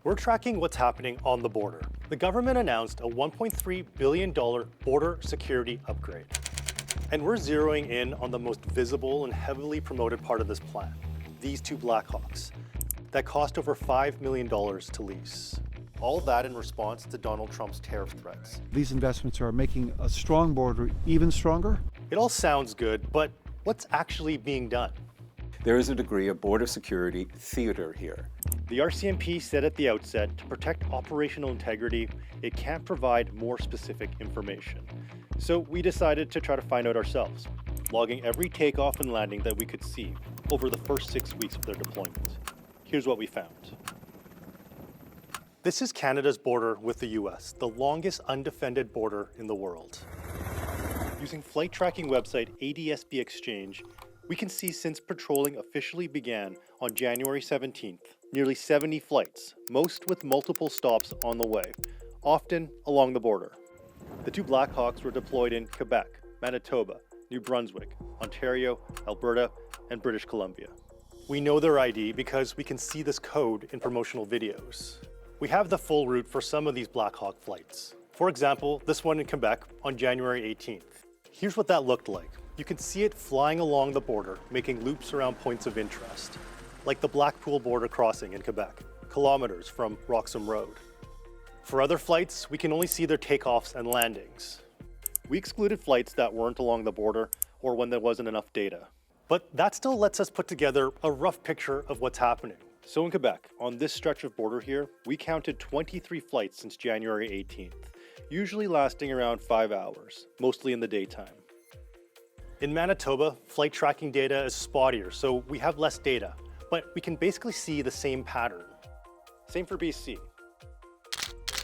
We're tracking what's happening on the border. The government announced a $1.3 billion border security upgrade. And we're zeroing in on the most visible and heavily promoted part of this plan, these two Blackhawks, that cost over $5 million to lease. All that in response to Donald Trump's tariff threats. These investments are making a strong border even stronger. It all sounds good, but what's actually being done? There is a degree of border security theater here. The RCMP said at the outset, to protect operational integrity, it can't provide more specific information. So we decided to try to find out ourselves, logging every takeoff and landing that we could see over the first 6 weeks of their deployment. Here's what we found. This is Canada's border with the US, the longest undefended border in the world. Using flight tracking website ADSB Exchange, we can see since patrolling officially began on January 17th, nearly 70 flights, most with multiple stops on the way, often along the border. The two Blackhawks were deployed in Quebec, Manitoba, New Brunswick, Ontario, Alberta, and British Columbia. We know their ID because we can see this code in promotional videos. We have the full route for some of these Blackhawk flights. For example, this one in Quebec on January 18th. Here's what that looked like. You can see it flying along the border, making loops around points of interest, like the Blackpool border crossing in Quebec, kilometers from Roxham Road. For other flights, we can only see their takeoffs and landings. We excluded flights that weren't along the border or when there wasn't enough data. But that still lets us put together a rough picture of what's happening. So in Quebec, on this stretch of border here, we counted 23 flights since January 18th, usually lasting around 5 hours, mostly in the daytime. In Manitoba, flight tracking data is spottier, so we have less data, but we can basically see the same pattern. Same for BC.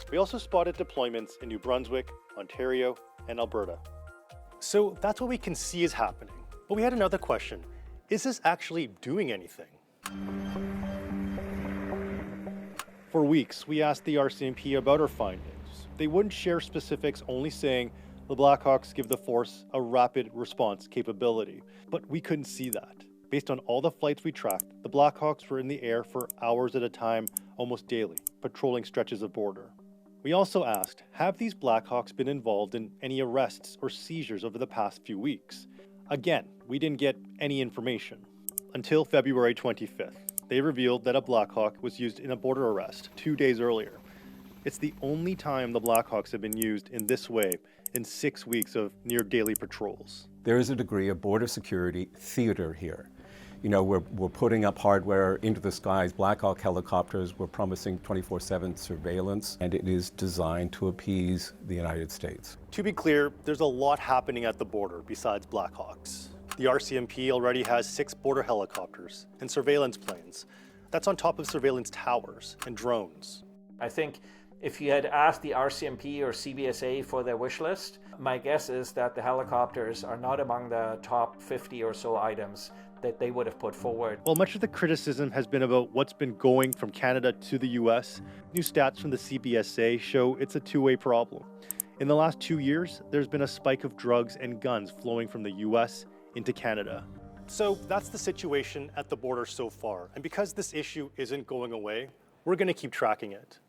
We also spotted deployments in New Brunswick, Ontario, and Alberta. So that's what we can see is happening. But we had another question. Is this actually doing anything? For weeks, we asked the RCMP about our findings. They wouldn't share specifics, only saying the Blackhawks give the force a rapid response capability. But we couldn't see that. Based on all the flights we tracked, the Blackhawks were in the air for hours at a time, almost daily, patrolling stretches of border. We also asked, have these Blackhawks been involved in any arrests or seizures over the past few weeks? Again, we didn't get any information. Until February 25th, they revealed that a Blackhawk was used in a border arrest 2 days earlier. It's the only time the Blackhawks have been used in this way in 6 weeks of near daily patrols. There is a degree of border security theater here. You know, we're putting up hardware into the skies. Blackhawk helicopters, we're promising 24/7 surveillance, and it is designed to appease the United States. To be clear, there's a lot happening at the border besides Blackhawks. The RCMP already has 6 border helicopters and surveillance planes. That's on top of surveillance towers and drones. I think if you had asked the RCMP or CBSA for their wish list, my guess is that the helicopters are not among the top 50 or so items that they would have put forward. While much of the criticism has been about what's been going from Canada to the US, new stats from the CBSA show it's a two-way problem. In the last 2 years, there's been a spike of drugs and guns flowing from the US into Canada. So that's the situation at the border so far. And because this issue isn't going away, we're going to keep tracking it.